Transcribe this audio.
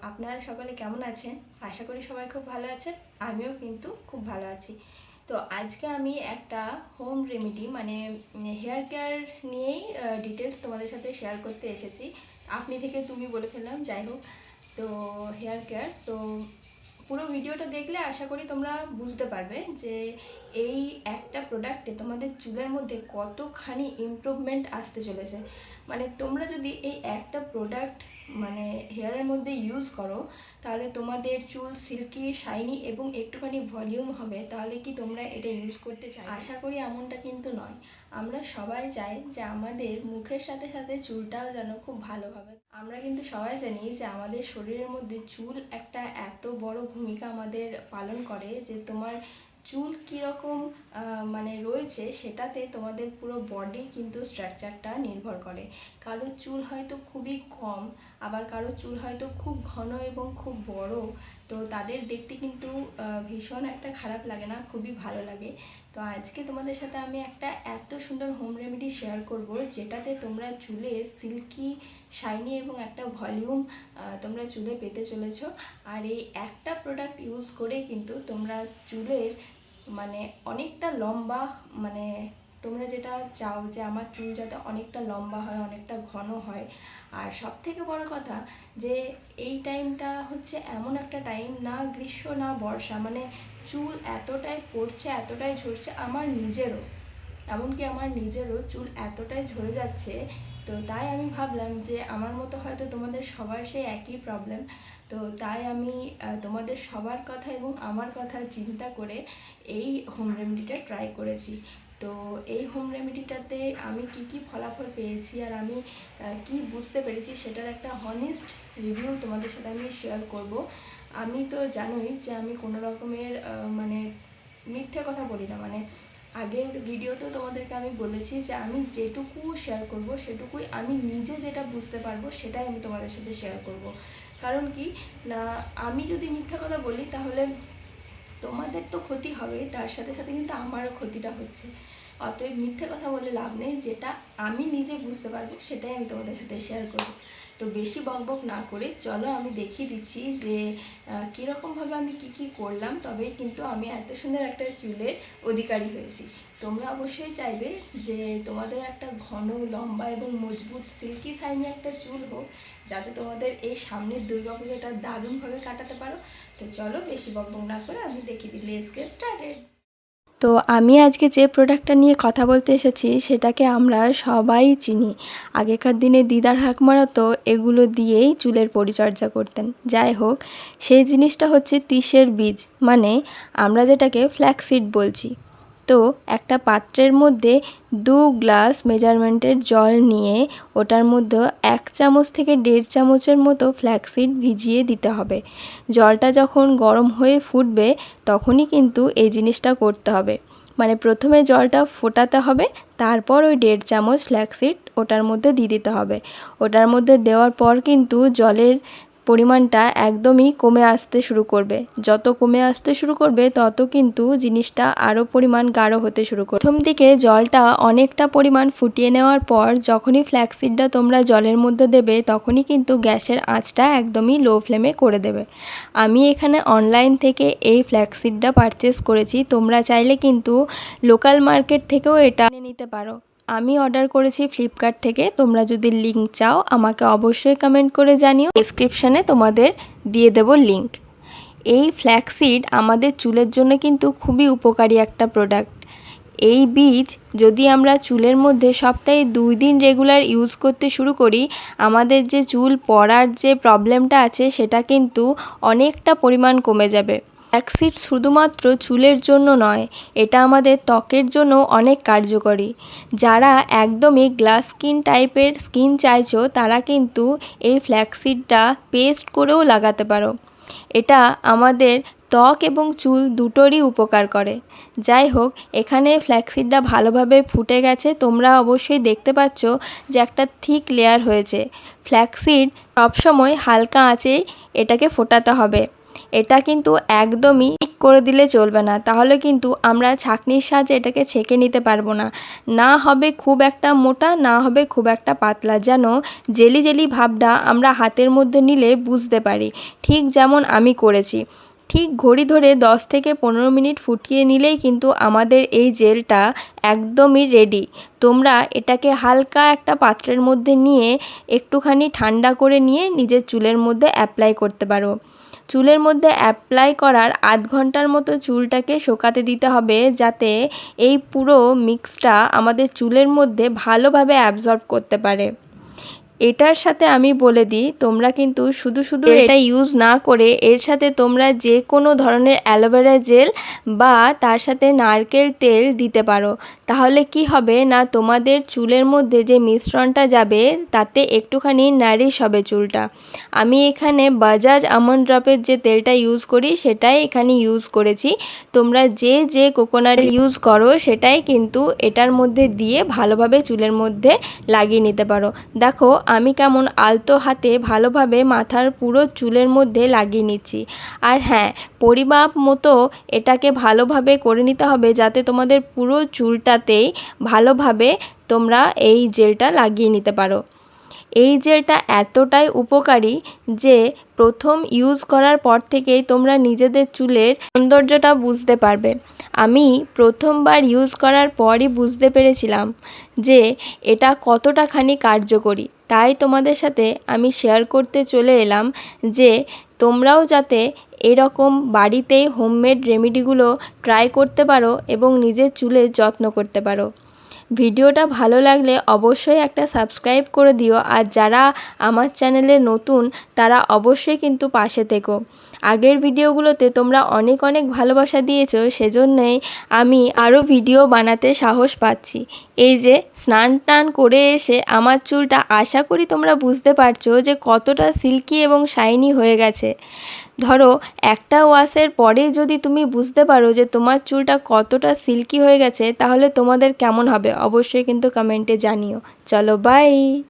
আপনারা সকলে কেমন আছেন? আশা করি সবাই খুব ভালো আছেন। আমিও কিন্তু খুব ভালো আছি। তো আজকে আমি একটা হোম রেমেডি মানে হেয়ার কেয়ার নিয়েই ডিটেলস তোমাদের সাথে শেয়ার করতে এসেছি। আপনি থেকে তুমি বলে ফেললাম, যাই হোক। তো হেয়ার কেয়ার, তো পুরো ভিডিওটা দেখলে আশা করি তোমরা বুঝতে পারবে যে এই একটা প্রোডাক্টে তোমাদের চুলের মধ্যে কতখানি ইমপ্রুভমেন্ট আসতে চলেছে। মানে তোমরা যদি এই একটা প্রোডাক্ট মানে হেয়ারের মধ্যে ইউজ করো, তাহলে তোমাদের চুল সিল্কি, শাইনি এবং একটুখানি ভলিউম হবে। তাহলে কি তোমরা এটা ইউজ করতে চাই? আশা করি এমনটা কিন্তু নয়। আমরা সবাই চাই যে আমাদের মুখের সাথে সাথে চুলটাও যেন খুব ভালোভাবে। আমরা কিন্তু সবাই জানি যে আমাদের শরীরের মধ্যে চুল একটা এত বড় ভূমিকা আমাদের পালন করে যে তোমার চুল কীরকম মানে রয়েছে সেটাতে তোমাদের পুরো বডি কিন্তু স্ট্রাকচারটা নির্ভর করে। কারো চুল হয়তো খুবই কম, আবার কারো চুল হয়তো খুব ঘন এবং খুব বড়। তো তাদের দেখতে কিন্তু ভীষণ একটা খারাপ লাগে না, খুবই ভালো লাগে। তো আজকে তোমাদের সাথে আমি একটা এত সুন্দর হোম রেমেডি শেয়ার করব, যেটাতে তোমরা চুলে সিল্কি, শাইনি এবং একটা ভলিউম তোমরা চুলে পেতে চলেছো। আর এই একটা প্রোডাক্ট ইউজ করে কিন্তু তোমরা চুলের মানে অনেকটা লম্বা, মানে তোমরা যেটা চাও যে আমার চুল যাতে অনেকটা লম্বা হয়, অনেকটা ঘন হয়। আর সব থেকে বড় কথা যে এই টাইমটা হচ্ছে এমন একটা টাইম, না গ্রীষ্ম না বর্ষা, মানে চুল এতটাই পড়ছে, এতটাই ঝরছে, এমনকি আমার নিজেরও চুল এতটাই ঝরে যাচ্ছে। তো তাই আমি ভাবলাম যে আমার মতো হয়তো তোমাদের সবার সেই একই প্রবলেম। তো তাই আমি তোমাদের সবার কথা এবং আমার কথা চিন্তা করে এই হোম রেমেডিটা ট্রাই করেছি। তো এই হোম রেমেডিটাতে আমি কি ফলাফল পেয়েছি আর আমি কি বুঝতে পেরেছি সেটার একটা হনেস্ট রিভিউ তোমাদের সাথে আমি শেয়ার করব। আমি তো জানোই যে আমি কোনো রকমের মানে মিথ্যে কথা বলি না। মানে আগের ভিডিওতেও তোমাদেরকে আমি বলেছি যে আমি যেটুকু শেয়ার করব সেটুকুই আমি নিজে যেটা বুঝতে পারবো সেটাই আমি তোমাদের সাথে শেয়ার করব। কারণ কি না, আমি যদি মিথ্যা কথা বলি তাহলে তোমাদের তো ক্ষতি হবে, তার সাথে সাথে কিন্তু আমারও ক্ষতিটা হচ্ছে। অতএব মিথ্যে কথা বলে লাভ নেই, যেটা আমি নিজে বুঝতে পারবো সেটাই আমি তোমাদের সাথে শেয়ার করব। তো বেশি বকবক না করে চলো আমি দেখিয়ে দিচ্ছি যে কীরকমভাবে আমি কি করলাম, তবেই কিন্তু আমি এত সুন্দর একটা চুলের অধিকারী হয়েছি। তোমরা অবশ্যই চাইবে যে তোমাদের একটা ঘন, লম্বা এবং মজবুত সিল্কি শাইনি একটা চুল হোক, যাতে তোমাদের এই সামনের দুর্গাপূজাটা দারুণভাবে কাটাতে পারো। তো চলো বেশি বকবক না করে আমি দেখিয়ে দিই, লেটস গেট স্টার্টেড। তো আমি আজকে যে প্রোডাক্টটা নিয়ে কথা বলতে এসেছি সেটাকে আমরা সবাই চিনি। আগেকার দিনে দিদার হাকমারা তো এগুলো দিয়েই চুলের পরিচর্যা করতেন। যাই হোক, সেই জিনিসটা হচ্ছে তিসের বীজ, মানে আমরা যেটাকে ফ্ল্যাক্সিড বলছি। তো একটা পাত্রের মধ্যে 2 গ্লাস মেজারমেন্টের জল নিয়ে ওটার মধ্যে 1 চামচ থেকে 1.5 চামচের মতো ফ্ল্যাক্সিড ভিজিয়ে দিতে হবে। জলটা যখন গরম হয়ে ফুটবে তখনই কিন্তু এই জিনিসটা করতে হবে। মানে প্রথমে জলটা ফোটাতে হবে, তারপর ওই 1.5 চামচ ফ্ল্যাক্সিড ওটার মধ্যে দিয়ে দিতে হবে। ওটার মধ্যে দেওয়ার পর কিন্তু জলের পরিমাণটা একদমই কমে আসতে শুরু করবে। যত কমে আসতে শুরু করবে তত কিন্তু জিনিসটা আরও পরিমাণ গাঢ় হতে শুরু করবে। প্রথম দিকে জলটা অনেকটা পরিমাণ ফুটিয়ে নেওয়ার পর যখনই ফ্ল্যাক্সিডটা তোমরা জলের মধ্যে দেবে তখনই কিন্তু গ্যাসের আঁচটা একদমই লো ফ্লেমে করে দেবে। আমি এখানে অনলাইন থেকে এই ফ্ল্যাক্সিডটা পারচেস করেছি। তোমরা চাইলে কিন্তু লোকাল মার্কেট থেকেও এটা কিনে নিতে পারো। আমি অর্ডার করেছি ফ্লিপকার্ট থেকে। তোমরা যদি লিঙ্ক চাও আমাকে অবশ্যই কমেন্ট করে জানিও, ডেসক্রিপশানে তোমাদের দিয়ে দেব লিঙ্ক। এই ফ্ল্যাক্সিড আমাদের চুলের জন্য কিন্তু খুবই উপকারী একটা প্রোডাক্ট। এই বীজ যদি আমরা চুলের মধ্যে সপ্তাহে 2 দিন রেগুলার ইউজ করতে শুরু করি, আমাদের যে চুল পড়ার যে প্রবলেমটা আছে সেটা কিন্তু অনেকটা পরিমাণ কমে যাবে। ফ্ল্যাক্সিড শুধুমাত্র চুলের জন্য নয়, এটা আমাদের ত্বকের জন্য অনেক কার্যকরী। যারা একদমই গ্লাস স্কিন টাইপের স্কিন চাইছো তারা কিন্তু এই ফ্ল্যাক্সিডটা পেস্ট করেও লাগাতে পারো। এটা আমাদের ত্বক এবং চুল দুটোরই উপকার করে। যাই হোক, এখানে ফ্ল্যাক্সিডটা ভালোভাবে ফুটে গেছে। তোমরা অবশ্যই দেখতে পাচ্ছ যে একটা থিক লেয়ার হয়েছে। ফ্ল্যাক্সিড সবসময় হালকা আঁচে এটাকে ফোটাতে হবে। এটা কিন্তু একদমই ঠিক করে দিলে চলবে না, তাহলে কিন্তু আমরা ছাঁকনির সাহায্যে এটাকে ছেঁকে নিতে পারবো না। না হবে খুব একটা মোটা, না হবে খুব একটা পাতলা, যেন জেলি জেলি ভাবটা আমরা হাতের মধ্যে নিলে বুঝতে পারি, ঠিক যেমন আমি করেছি। ঠিক ঘড়ি ধরে 10 থেকে 15 মিনিট ফুটিয়ে নিলেই কিন্তু আমাদের এই জেলটা একদমই রেডি। তোমরা এটাকে হালকা একটা পাত্রের মধ্যে নিয়ে একটুখানি ঠান্ডা করে নিয়ে নিজের চুলের মধ্যে অ্যাপ্লাই করতে পারো। চুলের মধ্যে অ্যাপ্লাই করার আধ ঘন্টার মতো চুলটাকে শুকাতে দিতে হবে, যাতে এই পুরো মিক্সটা আমাদের চুলের মধ্যে ভালোভাবে অ্যাবজর্ব করতে পারে। এটার সাথে আমি বলে দিই, তোমরা কিন্তু শুধু শুধু এটা ইউজ না করে এর সাথে তোমরা যে কোনো ধরনের অ্যালোভেরা জেল বা তার সাথে নারকেল তেল দিতে পারো। তাহলে কি হবে না, তোমাদের চুলের মধ্যে যে মিশ্রণটা যাবে তাতে একটুখানি নারিশ হবে চুলটা। আমি এখানে বাজাজ আমন্ড ড্রপের যে তেলটা ইউজ করি সেটাই এখানে ইউজ করেছি। তোমরা যে কোকোনাট ইউজ করো সেটাই কিন্তু এটার মধ্যে দিয়ে ভালোভাবে চুলের মধ্যে লাগিয়ে নিতে পারো। দেখো আমি কেমন আলতো হাতে ভালোভাবে মাথার পুরো চুলের মধ্যে লাগিয়ে নিচ্ছি। আর হ্যাঁ, পরিমাপ মতো এটাকে ভালোভাবে করে নিতে হবে, যাতে তোমাদের পুরো চুলটাতেই ভালোভাবে তোমরা এই জেলটা লাগিয়ে নিতে পারো। এই জেলটা এতটাই উপকারী যে প্রথম ইউজ করার পর থেকেই তোমরা নিজেদের চুলের সৌন্দর্যটা বুঝতে পারবে। আমি প্রথমবার ইউজ করার পরই বুঝতে পেরেছিলাম যে এটা কতটা খানি কার্যকরী। তাই তোমাদের সাথে আমি শেয়ার করতে চলে এলাম যে তোমরাও যাতে এরকম বাড়িতেই হোমমেড রেমেডিগুলো ট্রাই করতে পারো এবং নিজের চুলের যত্ন করতে পারো। ভিডিওটা ভালো লাগলে অবশ্যই একটা সাবস্ক্রাইব করে দিও, আর যারা আমার চ্যানেলে নতুন তারা অবশ্যই কিন্তু পাশে থেকো। আগের ভিডিওগুলোতে তোমরা অনেক অনেক ভালোবাসা দিয়েছো, সেজন্যই আমি আরও ভিডিও বানাতে সাহস পাচ্ছি। এই যে স্নান টান করে এসে আমার চুলটা আশা করি তোমরা বুঝতে পারছো যে কতটা সিল্কি এবং শাইনি হয়ে গেছে। ধরো একটা ওয়াশের পরে যদি তুমি বুঝতে পারো যে তোমার চুলটা কতটা সিল্কি হয়ে গেছে, তাহলে তোমাদের কেমন হবে অবশ্যই কিন্তু কমেন্টে জানিও। চলো বাই।